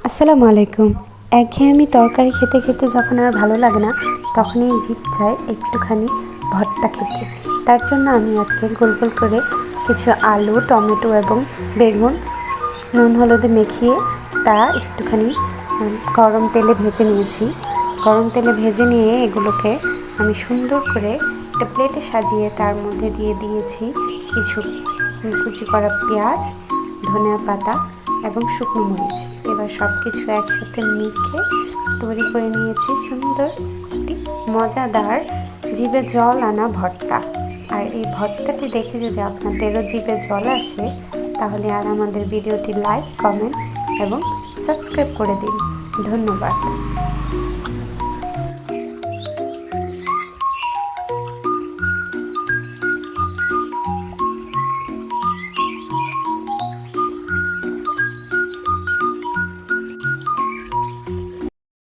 আসসালামু আলাইকুম। একঘেয়েমি তরকারি খেতে খেতে যখন আর ভালো লাগে না, তখনই জিভ চায় একটুখানি ভর্তা খেতে। তার জন্য আমি আজকে গোল গোল করে কিছু আলু, টমেটো এবং বেগুন নুন হলুদে মেখিয়ে তা একটুখানি গরম তেলে ভেজে নিয়েছি। গরম তেলে ভেজে নিয়ে এগুলোকে আমি সুন্দর করে একটা প্লেটে সাজিয়ে তার মধ্যে দিয়ে দিয়েছি কিছু কুচি করা পেঁয়াজ, ধনিয়া পাতা এবং শুকনো মরিচ। এবার সব কিছু একসাথে মেখে তৈরি করে নিয়েছি সুন্দর একটি মজাদার জিভে জল আনা ভর্তা। আর এই ভর্তাটি দেখে যদি আপনাদেরও জিভে জল আসে, তাহলে আর আমাদের ভিডিওটি লাইক, কমেন্ট এবং সাবস্ক্রাইব করে দিন। ধন্যবাদ।